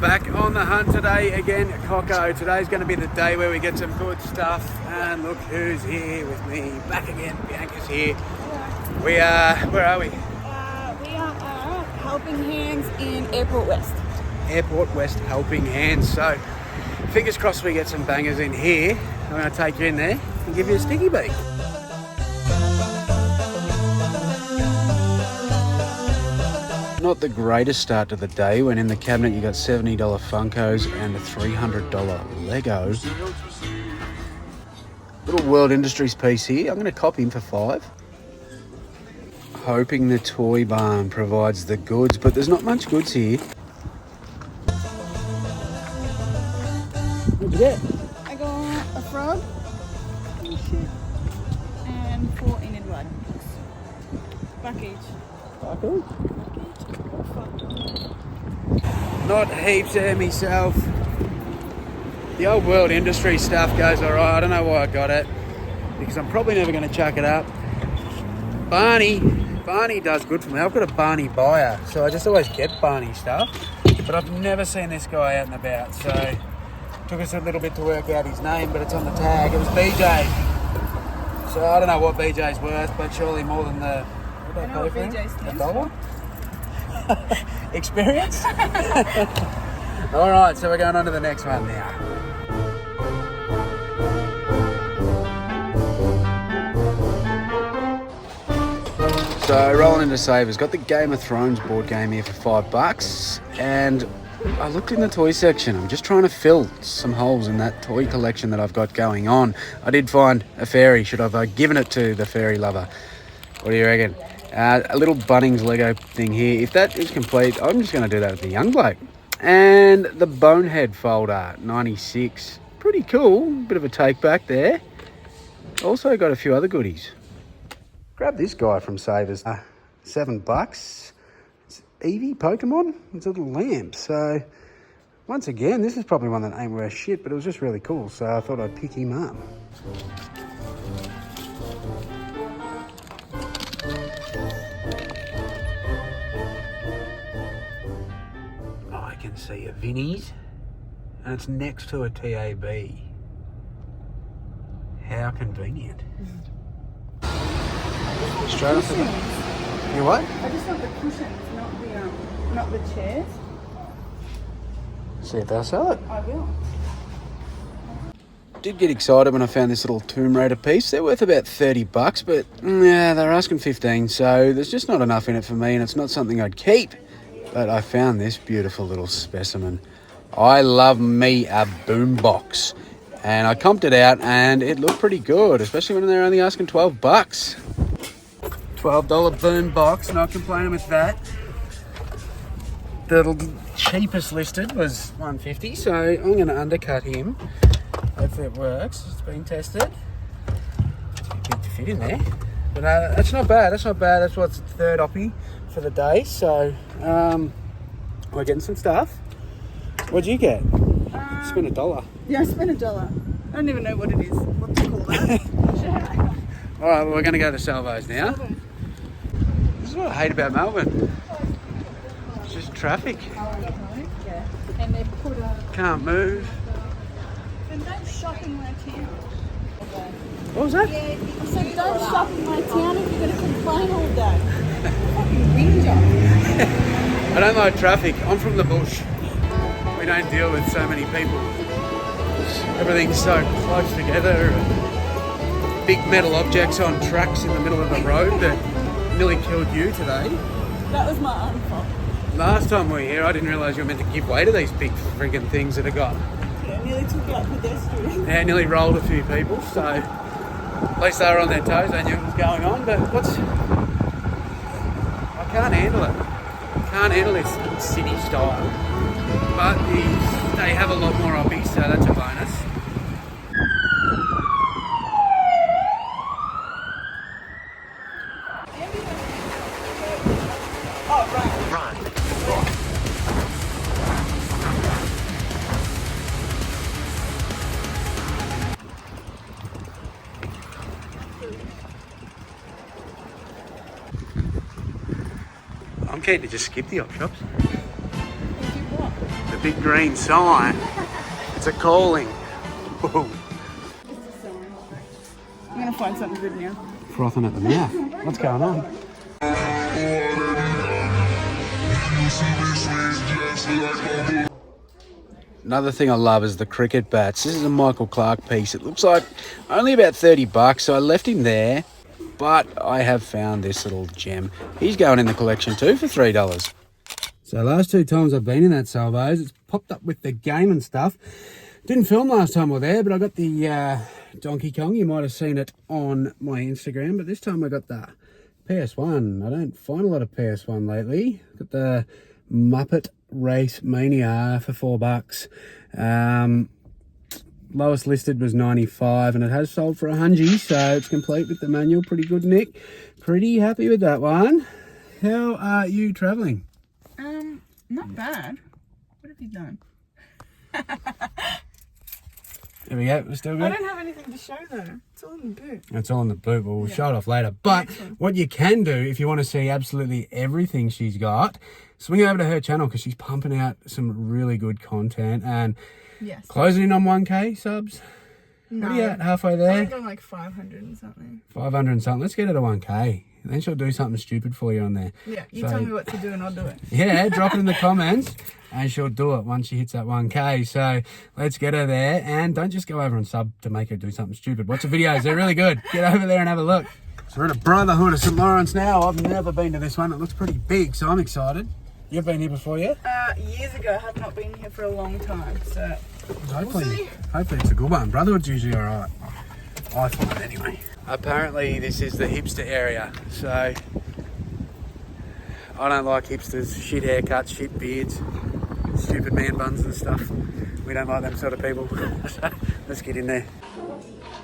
back on the hunt today again, Coco. Today's going to be the day where we get some good stuff. And look who's here with me. Back again, Bianca's here. We are, where are we? We are Helping Hands in Airport West. Airport West Helping Hands. So, fingers crossed we get some bangers in here. I'm going to take you in there and give you a sticky beak. Not the greatest start to the day when in the cabinet you got $70 Funkos and a $300 Lego. Little World Industries piece here. I'm going to cop him for $5. Hoping the toy barn provides the goods, but there's not much goods here. What'd you get? I got a frog and 4 Enid blood. Buck each. Cool. Not heaps there myself. The old World Industry stuff goes alright. I don't know why I got it, because I'm probably never going to chuck it up. Barney does good for me. I've got a Barney buyer, so I just always get Barney stuff, but I've never seen this guy out and about, so it took us a little bit to work out his name, but it's on the tag. It was BJ. So I don't know what BJ's worth, but surely more than the... I know what BJ stands for. Experience? Alright, so we're going on to the next one now. So rolling into savers, got the Game of Thrones board game here for $5, and I looked in the toy section. I'm just trying to fill some holes in that toy collection that I've got going on. I did find a fairy. Should have given it to the fairy lover? What do you reckon? A little Bunnings Lego thing here. If that is complete, I'm just going to do that with the young bloke. And the Bonehead folder, 96. Pretty cool. Bit of a take back there. Also got a few other goodies. Grab this guy from Savers. $7. It's Eevee Pokemon. It's a little lamp. So, once again, this is probably one that ain't worth shit, but it was just really cool. So I thought I'd pick him up. I can see a Vinnie's, and it's next to a TAB. How convenient. Straight off the bat. You what? I just want the cushions, not the chairs. See if they'll sell it. I will. Did get excited when I found this little Tomb Raider piece. They're worth about $30, but yeah, they're asking 15, so there's just not enough in it for me, and it's not something I'd keep. But I found this beautiful little specimen. I love me a boombox. And I comped it out and it looked pretty good, especially when they're only asking $12. $12 boombox, not complaining with that. The cheapest listed was $150, so I'm going to undercut him. Hopefully it works. It's been tested. It's a bit big to fit in there. But that's not bad, that's what's the third oppie for the day, so we're getting some stuff. What'd you get? Spent $1. Yeah, I spent $1. I don't even know what it is. What to call that? Alright, well, we're going to go to Salvo's now. This is what I hate about Melbourne. It's just traffic. Yeah. And they put Can't move. And don't shop in my town. What was that? Yeah, I said don't shop in my town if you're going to complain all day. Fucking whinger. I don't like traffic. I'm from the bush. We don't deal with so many people. Everything's so close together. Big metal objects on tracks in the middle of the road that nearly killed you today. That was my own fault. Last time we were here, I didn't realise you were meant to give way to these big friggin' things that have got. Yeah, nearly took out pedestrians. Yeah, nearly rolled a few people, so at least they were on their toes, they knew what was going on, but I can't handle it. Can't handle this city style. But they have a lot more oppies, so that's a bonus. Oh, right. I'm keen to just skip the op shops. What? The big green sign. It's a calling. Whoa. I'm gonna find something good now. Frothing at the mouth. What's going on? Another thing I love is the cricket bats. This is a Michael Clark piece. It looks like only about 30 bucks, so I left him there. But I have found this little gem. He's going in the collection too for $3. So last 2 times I've been in that Salvos, it's popped up with the game and stuff. Didn't film last time we were there, but I got the Donkey Kong. You might have seen it on my Instagram, but this time I got the PS1. I don't find a lot of PS1 lately. Got the Muppet Race Mania for $4. Lowest listed was 95 and it has sold for 100, so it's complete with the manual. Pretty good, Nick. Pretty happy with that one. How are you travelling? Not bad. What have you done? There we go, we're still good. I don't have anything to show though. It's all in the boot. It's all in the boot, but we'll show it off later. But what you can do, if you want to see absolutely everything she's got, swing over to her channel because she's pumping out some really good content and closing in on 1K subs. No. What are you at, halfway there? I think I'm like 500 and something. 500 and something. Let's get her to 1K. Then she'll do something stupid for you on there. Yeah, you tell me what to do and I'll do it. Yeah, drop it in the comments and she'll do it once she hits that 1K. So let's get her there. And don't just go over and sub to make her do something stupid. Watch the videos. They're really good. Get over there and have a look. So we're at a Brotherhood of St. Lawrence now. I've never been to this one. It looks pretty big, so I'm excited. You've been here before, yeah? Years ago. I have not been here for a long time, so Hopefully it's a good one. Brotherhood's usually all right. I find anyway. Apparently this is the hipster area, so I don't like hipsters. Shit haircuts, shit beards, stupid man buns and stuff. We don't like them sort of people. So let's get in there.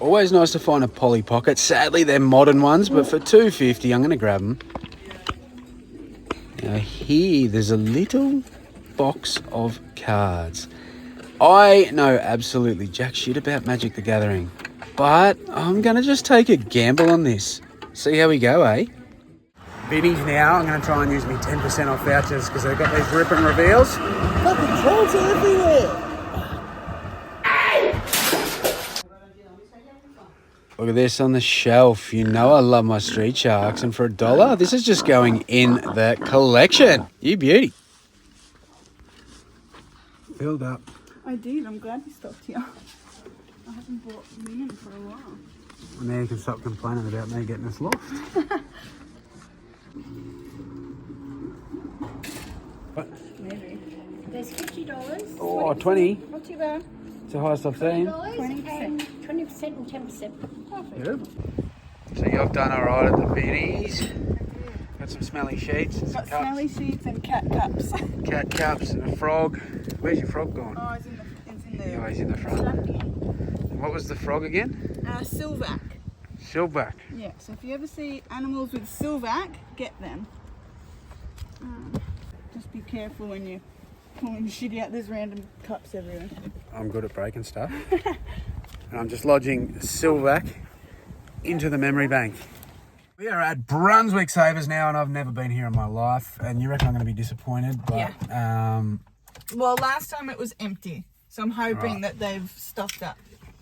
Always nice to find a Polly Pocket. Sadly they're modern ones, but for $2.50 I'm going to grab them. Now here there's a little box of cards. I know absolutely jack shit about Magic the Gathering, but I'm going to just take a gamble on this. See how we go, eh? Biddies now. I'm going to try and use me 10% off vouchers because they've got these ripping reveals. Fucking trolls everywhere. Look at this on the shelf. You know I love my Street Sharks, and for $1, this is just going in the collection. You beauty. Filled up. I did. I'm glad you stopped here. I haven't bought linen for a while. Now you can stop complaining about me getting us lost. What? Maybe. There's $50. Oh, 20. Not too bad. It's the highest I've seen. 20%. 20% and 10%. Perfect. Good. So you've done all right at the biddies. Got some smelly sheets and some Got cups. smelly sheets and cat cups. Cat cups and a frog. Where's your frog gone? Oh, it's in the Oh, he's in the front. What was the frog again? Silvac. Silverback. Yeah, so if you ever see animals with Silvac, get them. Just be careful when you're pulling shit out. There's random cups everywhere. I'm good at breaking stuff. And I'm just lodging Silverback into the memory bank. We are at Brunswick Savers now, and I've never been here in my life. And you reckon I'm going to be disappointed, but Well, last time it was empty, so I'm hoping that they've stocked up.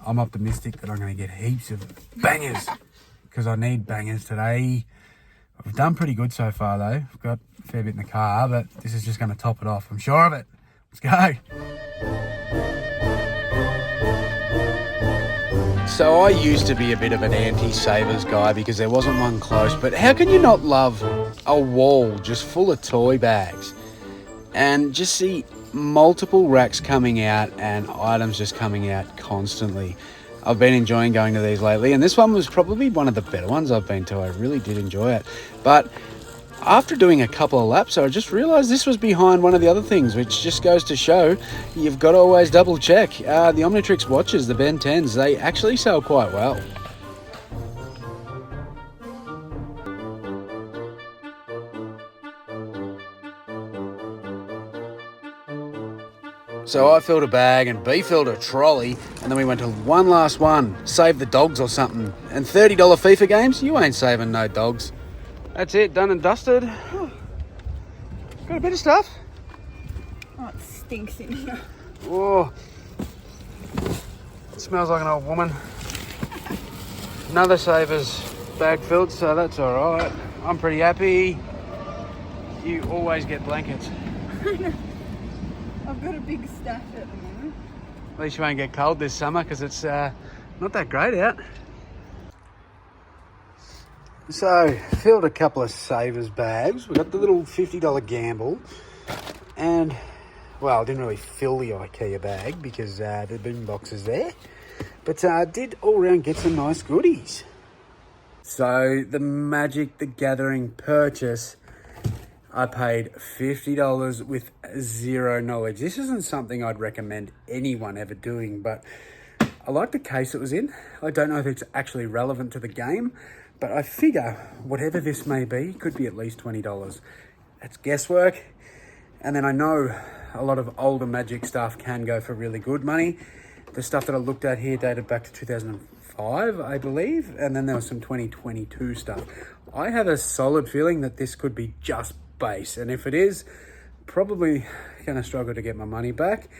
I'm optimistic that I'm going to get heaps of bangers because I need bangers today. I've done pretty good so far though. I've got a fair bit in the car, but this is just going to top it off. I'm sure of it. Let's go. So I used to be a bit of an anti-Savers guy because there wasn't one close, but how can you not love a wall just full of toy bags and just see multiple racks coming out and items just coming out constantly? I've been enjoying going to these lately, and this one was probably one of the better ones I've been to. I really did enjoy it. But after doing a couple of laps, I just realised this was behind one of the other things, which just goes to show you've got to always double check. The Omnitrix watches, the Ben 10s, they actually sell quite well. So I filled a bag and B filled a trolley, and then we went to one last one, save the dogs or something. And $30 FIFA games, you ain't saving no dogs. That's it, done and dusted. Got a bit of stuff. Oh, it's stinks in here. Oh, it smells like an old woman. Another Savers bag filled, so that's all right. I'm pretty happy. You always get blankets. I've got a big stash at the moment. At least you won't get cold this summer because it's not that great out. So, filled a couple of Savers bags. We got the little $50 gamble. And, well, I didn't really fill the IKEA bag because the boom box is there. But did all round get some nice goodies. So, the Magic the Gathering purchase, I paid $50 with zero knowledge. This isn't something I'd recommend anyone ever doing, but I like the case it was in. I don't know if it's actually relevant to the game, but I figure whatever this may be could be at least $20. It's guesswork. And then I know a lot of older Magic stuff can go for really good money. The stuff that I looked at here dated back to 2005, I believe. And then there was some 2022 stuff. I have a solid feeling that this could be just base. And if it is, probably going to struggle to get my money back.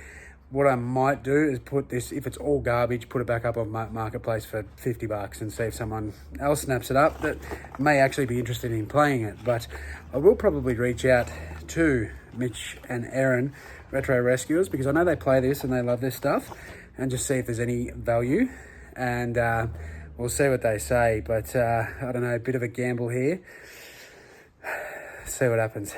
What I might do is put this, if it's all garbage, put it back up on Marketplace for $50 and see if someone else snaps it up that may actually be interested in playing it. But I will probably reach out to Mitch and Erin, Retro Rescuers, because I know they play this and they love this stuff, and just see if there's any value. And we'll see what they say. But I don't know, a bit of a gamble here. See what happens.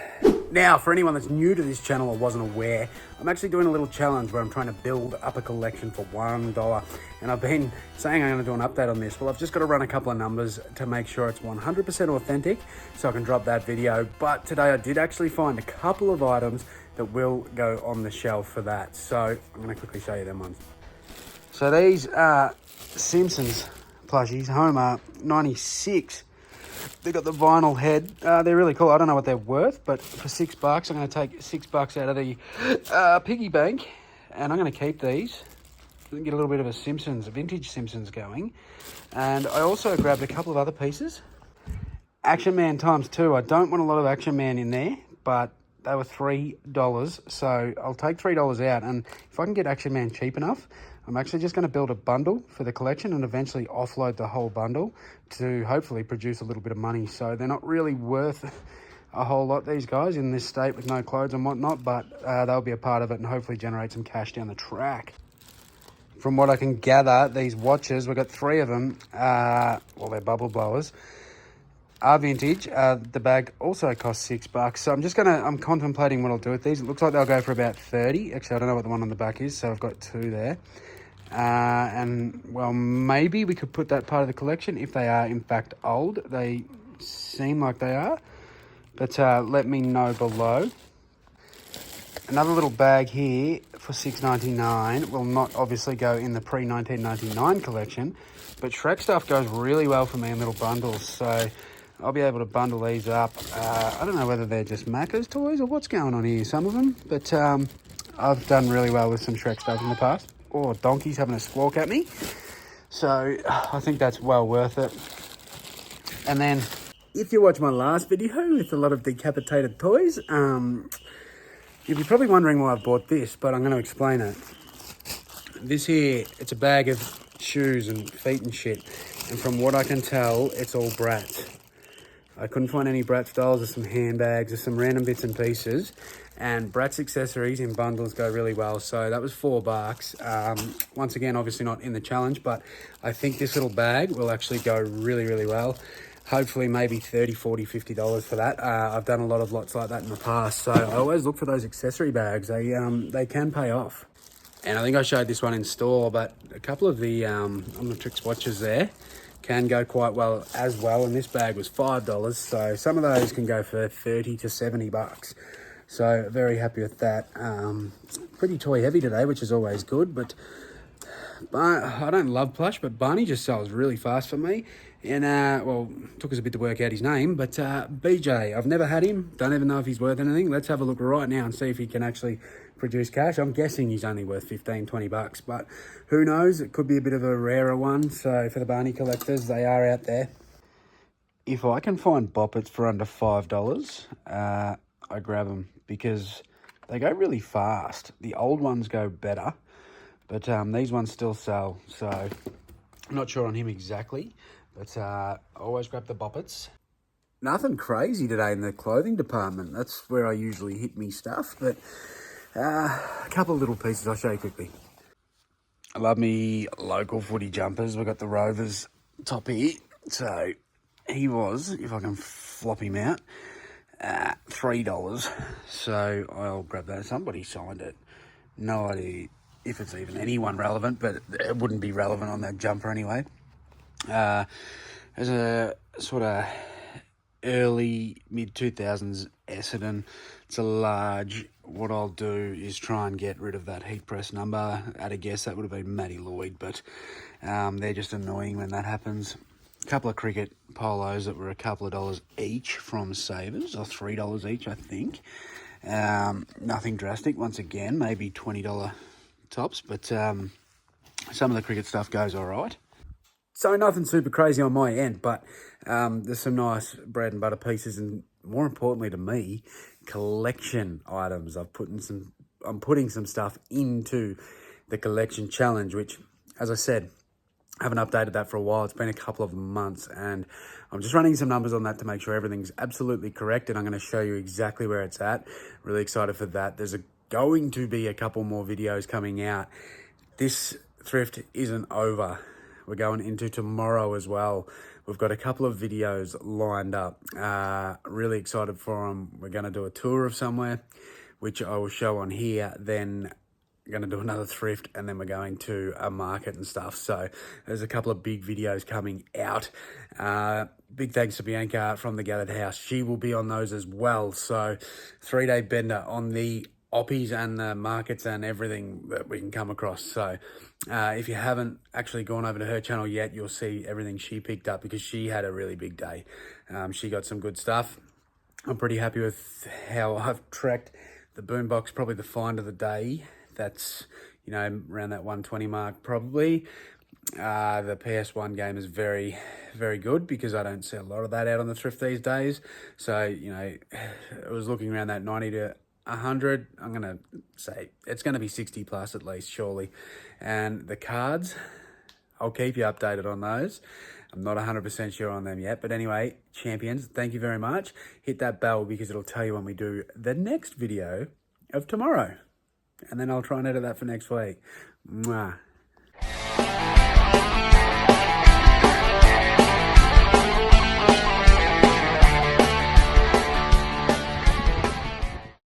Now, for anyone that's new to this channel or wasn't aware, I'm actually doing a little challenge where I'm trying to build up a collection for $1. And I've been saying I'm going to do an update on this. Well, I've just got to run a couple of numbers to make sure it's 100% authentic so I can drop that video. But today I did actually find a couple of items that will go on the shelf for that. So I'm going to quickly show you them ones. So these are Simpsons plushies, Homer 96. They've got the vinyl head. They're really cool. I don't know what they're worth, but for $6, I'm going to take $6 out of the piggy bank, and I'm going to keep these and get a little bit of a vintage Simpsons going. And I also grabbed a couple of other pieces. Action Man ×2. I don't want a lot of Action Man in there, but they were $3, so I'll take $3 out. And if I can get Action Man cheap enough, I'm actually just going to build a bundle for the collection and eventually offload the whole bundle to hopefully produce a little bit of money. So they're not really worth a whole lot, these guys, in this state with no clothes and whatnot, but they'll be a part of it and hopefully generate some cash down the track. From what I can gather, these watches, we've got 3 of them, well, they're bubble blowers, are vintage. The bag also costs $6. So I'm contemplating what I'll do with these. It looks like they'll go for about 30. Actually, I don't know what the one on the back is, so I've got 2 there. And well, maybe we could put that part of the collection if they are in fact old. They seem like they are, but let me know below. Another little bag here for $6.99 will not obviously go in the pre-1999 collection, but Shrek stuff goes really well for me in little bundles, so I'll be able to bundle these up. I don't know whether they're just Macca's toys or what's going on here, some of them, but I've done really well with some Shrek stuff in the past. Oh, Donkey's having a squawk at me. So I think that's well worth it. And then if you watch my last video with a lot of decapitated toys, you'll be probably wondering why I bought this, but I'm going to explain it. This here, it's a bag of shoes and feet and shit. And from what I can tell, it's all Bratz. I couldn't find any Bratz dolls. There's some handbags, there's some random bits and pieces. And Bratz accessories in bundles go really well. So that was $4. Once again, obviously not in the challenge, but I think this little bag will actually go really, really well. Hopefully maybe $30, $40, $50 for that. I've done a lot of lots like that in the past. So I always look for those accessory bags. They can pay off. And I think I showed this one in store, but a couple of the Omnitrix watches there can go quite well as well. And this bag was $5. So some of those can go for 30 to $70. So very happy with that. Pretty toy heavy today, which is always good, but I don't love plush, but Barney just sells really fast for me. And, well, took us a bit to work out his name, but BJ, I've never had him. Don't even know if he's worth anything. Let's have a look right now and see if he can actually produce cash. I'm guessing he's only worth 15, 20 bucks, but who knows? It could be a bit of a rarer one. So for the Barney collectors, they are out there. If I can find boppets for under $5, I grab them, because They go really fast. The old ones go better, but these ones still sell. So I'm not sure on him exactly, but I always grab the boppets. Nothing crazy today in the clothing department. That's where I usually hit me stuff, but a couple of little pieces I'll show you quickly. I love me local footy jumpers. We've got the Rovers top here. So he was, if I can flop him out, $3. So I'll grab that. Somebody signed it. No idea if it's even anyone relevant, but it wouldn't be relevant on that jumper anyway. There's a sort of early mid-2000s Essendon. It's a large. What I'll do is try and get rid of that heat press number. At a guess, that would have been Matty Lloyd, but they're just annoying when that happens. A couple of cricket polos that were a couple of dollars each from Savers, or $3 each, I think. Nothing drastic. Once again, maybe $20 tops, but some of the cricket stuff goes all right. So nothing super crazy on my end, but there's some nice bread and butter pieces, and more importantly to me, collection items. I'm putting some stuff into the collection challenge, which, as I said, I haven't updated that for a while. It's been a couple of months, and I'm just running some numbers on that to make sure everything's absolutely correct, and I'm going to show you exactly where it's at. Really excited for that. There's going to be a couple more videos coming out. This thrift isn't over. We're going into tomorrow as well. We've got a couple of videos lined up. Really excited for them. We're going to do a tour of somewhere, which I will show on here. Then we're going to do another thrift, and then we're going to a market and stuff. So there's a couple of big videos coming out. Big thanks to Bianca from the Gathered House. She will be on those as well. So 3-day bender on the oppies and the markets and everything that we can come across. So if you haven't actually gone over to her channel yet, you'll see everything she picked up, because she had a really big day. She got some good stuff. I'm pretty happy with how I've tracked the boombox, probably the find of the day. That's, you know, around that 120 mark probably. The PS1 game is very, very good, because I don't see a lot of that out on the thrift these days. So, you know, I was looking around that 90 to 100. I'm going to say it's going to be 60 plus at least, surely. And the cards, I'll keep you updated on those. I'm not 100% sure on them yet. But anyway, champions, thank you very much. Hit that bell, because it'll tell you when we do the next video of tomorrow. And then I'll try and edit that for next week. Mwah.